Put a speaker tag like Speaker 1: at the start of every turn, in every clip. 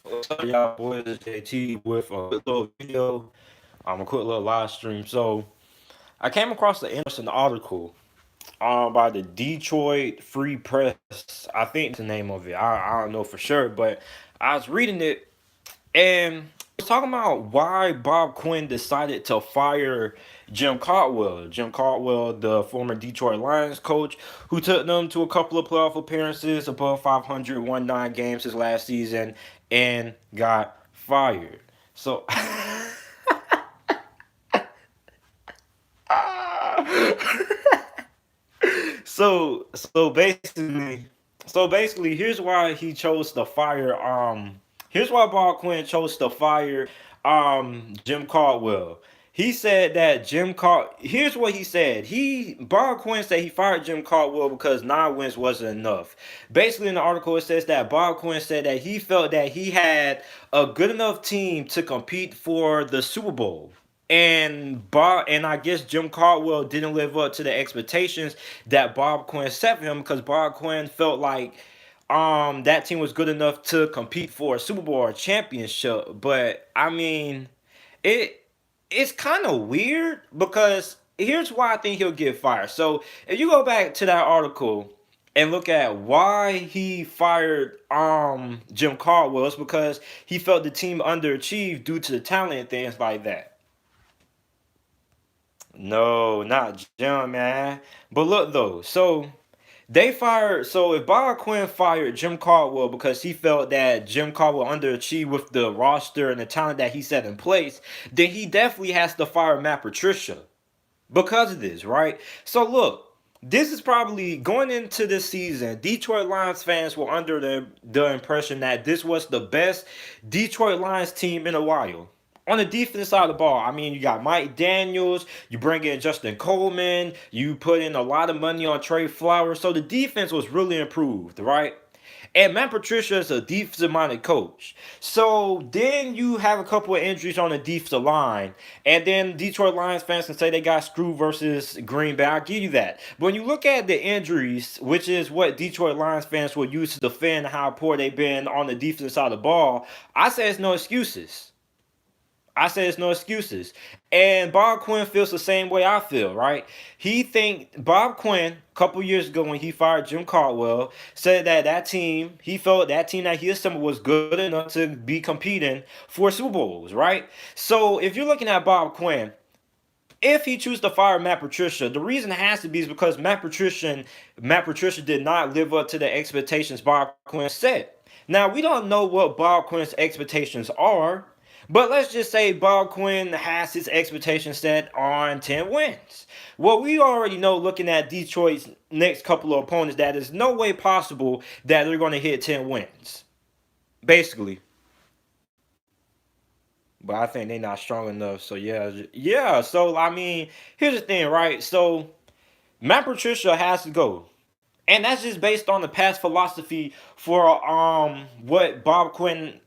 Speaker 1: What's up, y'all? Boys, it's JT with a quick little video, a quick little live stream. So, I came across an interesting article by the Detroit Free Press. I think that's the name of it. I don't know for sure, but I was reading it and it was talking about why Bob Quinn decided to fire Jim Caldwell. Jim Caldwell, the former Detroit Lions coach, who took them to a couple of playoff appearances, above 500, won 9 games his last season, and got fired. So, so basically, here's why he chose to fire. Here's why Bob Quinn chose to fire Jim Caldwell. He said that Jim Cald. Here's what he said. Bob Quinn said he fired Jim Caldwell because 9 wins wasn't enough. Basically, in the article it says that Bob Quinn said that he felt that he had a good enough team to compete for the Super Bowl. And I guess Jim Caldwell didn't live up to the expectations that Bob Quinn set for him because Bob Quinn felt like that team was good enough to compete for a Super Bowl or a championship. But I mean, it it's kind of weird because here's why I think he'll get fired. So if you go back to that article and look at why he fired Jim Caldwell, it's because he felt the team underachieved due to the talent and things like that. No, not Jim, man. But look though, so if Bob Quinn fired Jim Caldwell because he felt that Jim Caldwell underachieved with the roster and the talent that he set in place, then he definitely has to fire Matt Patricia because of this, right? So look, this is probably going into this season. Detroit Lions fans were under the impression that this was the best Detroit Lions team in a while. On the defense side of the ball, I mean, you got Mike Daniels, you bring in Justin Coleman, you put in a lot of money on Trey Flowers, so the defense was really improved, right? And Matt Patricia is a defensive minded coach. So then you have a couple of injuries on the defensive line. And then Detroit Lions fans can say they got screwed versus Green Bay. I'll give you that. But when you look at the injuries, which is what Detroit Lions fans will use to defend how poor they've been on the defensive side of the ball, I say it's no excuses. I say it's no excuses. And Bob Quinn feels the same way I feel, right? Bob Quinn, a couple years ago when he fired Jim Caldwell, said that he felt that team that he assembled was good enough to be competing for Super Bowls, right? So if you're looking at Bob Quinn, if he chooses to fire Matt Patricia, the reason it has to be is because Matt Patricia did not live up to the expectations Bob Quinn set. Now we don't know what Bob Quinn's expectations are, but let's just say Bob Quinn has his expectations set on 10 wins. Well, we already know looking at Detroit's next couple of opponents that there's no way possible that they're going to hit 10 wins. Basically. But I think they're not strong enough. So yeah, yeah. So I mean, here's the thing, right? So Matt Patricia has to go, and that's just based on the past philosophy for what Bob Quinn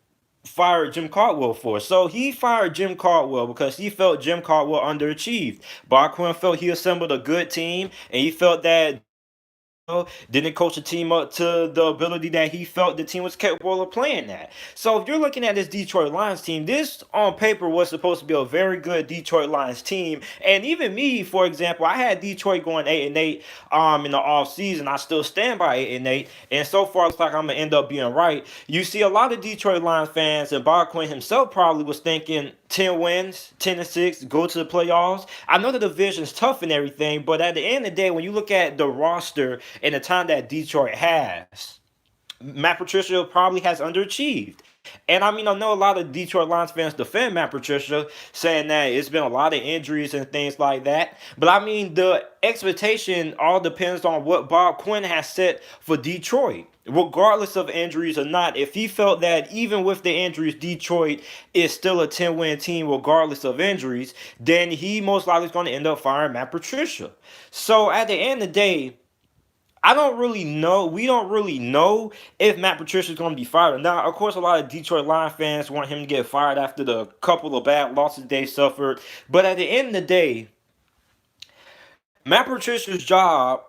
Speaker 1: fired Jim Caldwell for. So he fired Jim Caldwell because he felt Jim Caldwell underachieved. Bob Quinn felt he assembled a good team, and he felt that didn't coach the team up to the ability that he felt the team was capable of playing at. So if you're looking at this Detroit Lions team, this on paper was supposed to be a very good Detroit Lions team. And even me, for example, I had Detroit going 8-8 in the offseason. I still stand by 8-8. And so far looks like I'm gonna end up being right. You see a lot of Detroit Lions fans and Bob Quinn himself probably was thinking 10 wins, 10-6, go to the playoffs. I know the division's tough and everything, but at the end of the day, when you look at the roster and the time that Detroit has, Matt Patricia probably has underachieved. And I mean, I know a lot of Detroit Lions fans defend Matt Patricia, saying that it's been a lot of injuries and things like that. But I mean, the expectation all depends on what Bob Quinn has set for Detroit. Regardless of injuries or not, if he felt that even with the injuries, Detroit is still a 10-win team, regardless of injuries, then he most likely is going to end up firing Matt Patricia. So at the end of the day, I don't really know. We don't really know if Matt Patricia is going to be fired. Now, of course, a lot of Detroit Lions fans want him to get fired after the couple of bad losses they suffered. But at the end of the day, Matt Patricia's job,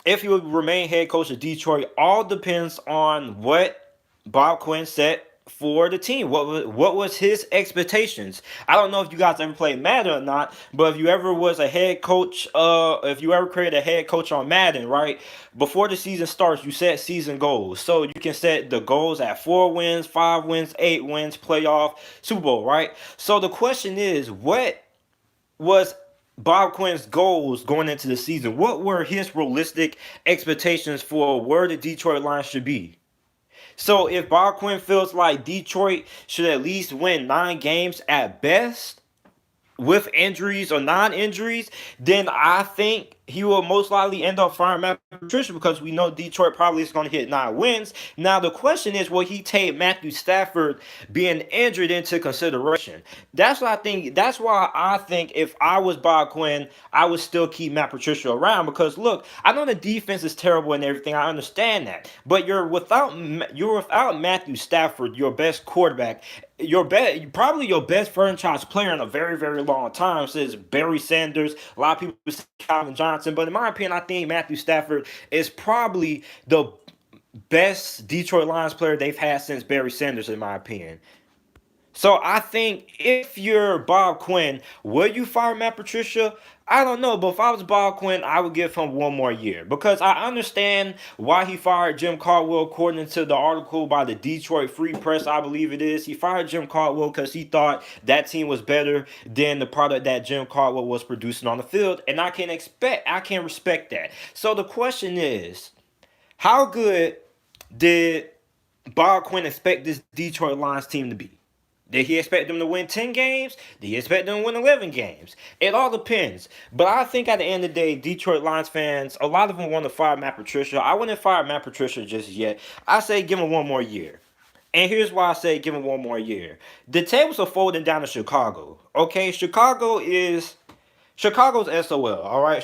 Speaker 1: if he would remain head coach of Detroit, all depends on what Bob Quinn set for the team? What was his expectations? I don't know if you guys ever played Madden or not, but if you ever was a head coach, if you ever created a head coach on Madden, right? Before the season starts, you set season goals. So you can set the goals at 4 wins, 5 wins, 8 wins, playoff, Super Bowl, right? So the question is, what was Bob Quinn's goals going into the season? What were his realistic expectations for where the Detroit Lions should be? So if Bob Quinn feels like Detroit should at least win 9 games at best, with injuries or non-injuries, then I think he will most likely end up firing Matt Patricia because we know Detroit probably is going to hit 9 wins. Now the question is, will he take Matthew Stafford being injured into consideration? That's what I think. That's why I think if I was Bob Quinn, I would still keep Matt Patricia around because look, I know the defense is terrible and everything. I understand that, but you're without Matthew Stafford, your best quarterback, probably your best franchise player in a very very long time since Barry Sanders. A lot of people say Calvin Johnson, but in my opinion, I think Matthew Stafford is probably the best Detroit Lions player they've had since Barry Sanders, in my opinion. So I think if you're Bob Quinn, will you fire Matt Patricia? I don't know, but if I was Bob Quinn, I would give him 1 more year because I understand why he fired Jim Caldwell. According to the article by the Detroit Free Press, I believe it is, he fired Jim Caldwell because he thought that team was better than the product that Jim Caldwell was producing on the field, and I can respect that. So the question is, how good did Bob Quinn expect this Detroit Lions team to be? Did he expect them to win 10 games? Did he expect them to win 11 games? It all depends. But I think at the end of the day, Detroit Lions fans, a lot of them want to fire Matt Patricia. I wouldn't fire Matt Patricia just yet. I say give him 1 more year. And here's why I say give him 1 more year. The tables are folding down to Chicago. Okay, Chicago's SOL, all right?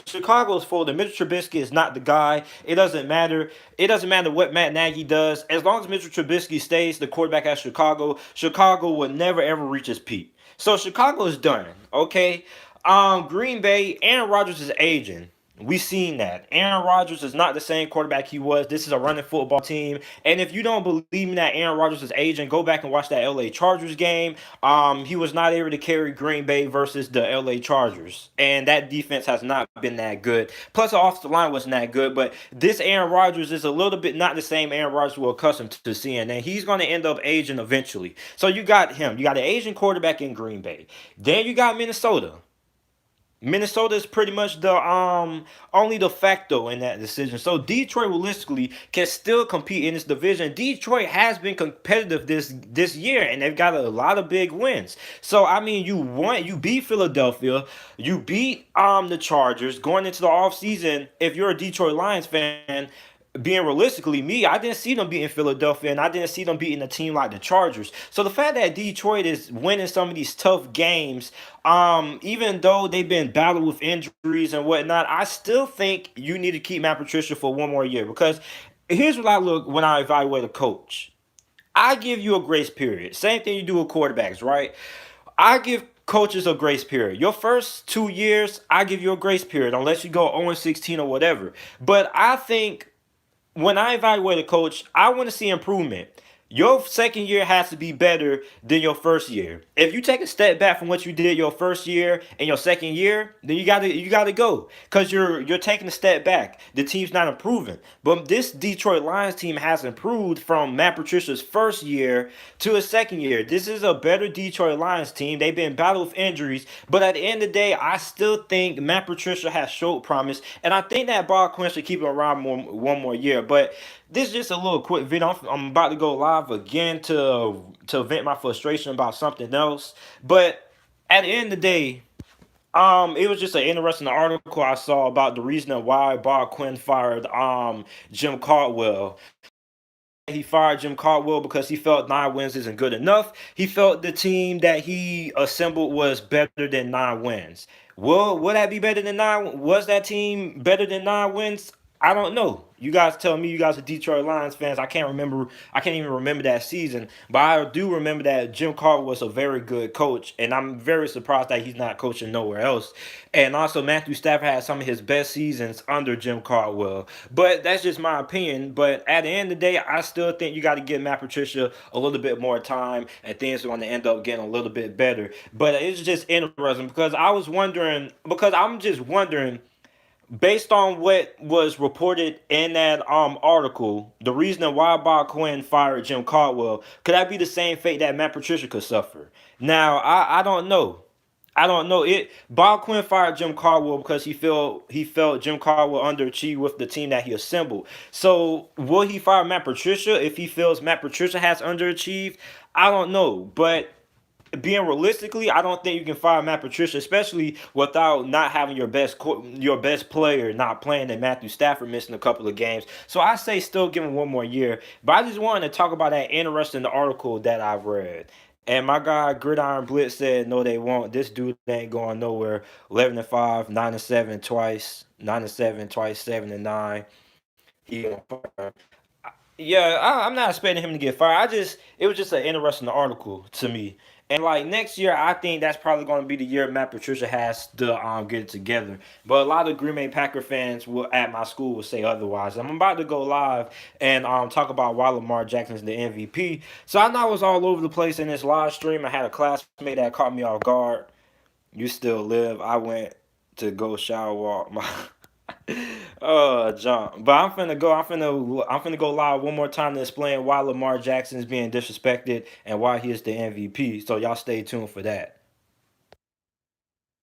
Speaker 1: Chicago's folding. Mitchell Trubisky is not the guy. It doesn't matter. It doesn't matter what Matt Nagy does. As long as Mitchell Trubisky stays the quarterback at Chicago, Chicago will never ever reach its peak. So Chicago is done, okay? Green Bay, Aaron Rodgers is aging. We seen that. Aaron Rodgers is not the same quarterback he was. This is a running football team. And if you don't believe me that Aaron Rodgers is aging, go back and watch that LA Chargers game. He was not able to carry Green Bay versus the LA Chargers. And that defense has not been that good. Plus the offensive line wasn't that good. But this Aaron Rodgers is a little bit not the same Aaron Rodgers we're accustomed to seeing. And he's going to end up aging eventually. So you got him. You got an Asian quarterback in Green Bay. Then you got Minnesota. Minnesota is pretty much the only de facto in that decision. So Detroit realistically can still compete in this division. Detroit has been competitive this year, and they've got a lot of big wins. So I mean, you beat Philadelphia, you beat the Chargers going into the offseason. If you're a Detroit Lions fan, being realistically me, I didn't see them beating Philadelphia, and I didn't see them beating a team like the Chargers. So the fact that Detroit is winning some of these tough games, even though they've been battled with injuries and whatnot, I still think you need to keep Matt Patricia for 1 more year because here's what I look when I evaluate a coach. I give you a grace period. Same thing you do with quarterbacks, right? I give coaches a grace period. Your first 2 years, I give you a grace period, unless you go 0-16 or whatever. But I think when I evaluate a coach, I want to see improvement. Your second year has to be better than your first year. If you take a step back from what you did your first year and your second year, then you gotta go because you're taking a step back. The team's not improving. But this Detroit Lions team has improved from Matt Patricia's first year to his second year. This is a better Detroit Lions team. They've been battled with injuries, but at the end of the day, I still think Matt Patricia has showed promise, and I think that Bob Quinn should keep him around 1 more year. But this is just a little quick video. I'm about to go live again to vent my frustration about something else. But at the end of the day, it was just an interesting article I saw about the reason why Bob Quinn fired Jim Caldwell. He fired Jim Caldwell because he felt 9 wins isn't good enough. He felt the team that he assembled was better than 9 wins. Well, would that be better than 9? Was that team better than 9 wins? I don't know. You guys tell me. You guys are Detroit Lions fans. I can't remember. I can't even remember that season. But I do remember that Jim Carter was a very good coach, and I'm very surprised that he's not coaching nowhere else. And also, Matthew Stafford had some of his best seasons under Jim Caldwell. But that's just my opinion. But at the end of the day, I still think you got to give Matt Patricia a little bit more time, and things are going to end up getting a little bit better. But it's just interesting because I was wondering, because I'm just wondering based on what was reported in that article, the reason why Bob Quinn fired Jim Caldwell, could that be the same fate that Matt Patricia could suffer? Now, I don't know. I don't know. Bob Quinn fired Jim Caldwell because he felt Jim Caldwell underachieved with the team that he assembled. So will he fire Matt Patricia if he feels Matt Patricia has underachieved? I don't know. But being realistically, I don't think you can fire Matt Patricia, especially without not having your best player not playing and Matthew Stafford missing a couple of games. So I say still give him one more year. But I just wanted to talk about that interesting article that I've read. And my guy Gridiron Blitz said, "No, they won't. This dude ain't going nowhere. 11-5, 9-7 twice, 9-7 twice, 7-9. He on fire." Yeah, I'm not expecting him to get fired. It was just an interesting article to me. And like next year, I think that's probably going to be the year Matt Patricia has to get it together. But a lot of Green Bay Packer fans at my school will say otherwise. I'm about to go live and talk about why Lamar Jackson's the MVP. So I know I was all over the place in this live stream. I had a classmate that caught me off guard. You still live. I went to go shower walk my John. But I'm finna go live one more time to explain why Lamar Jackson is being disrespected and why he is the MVP. So y'all stay tuned for that.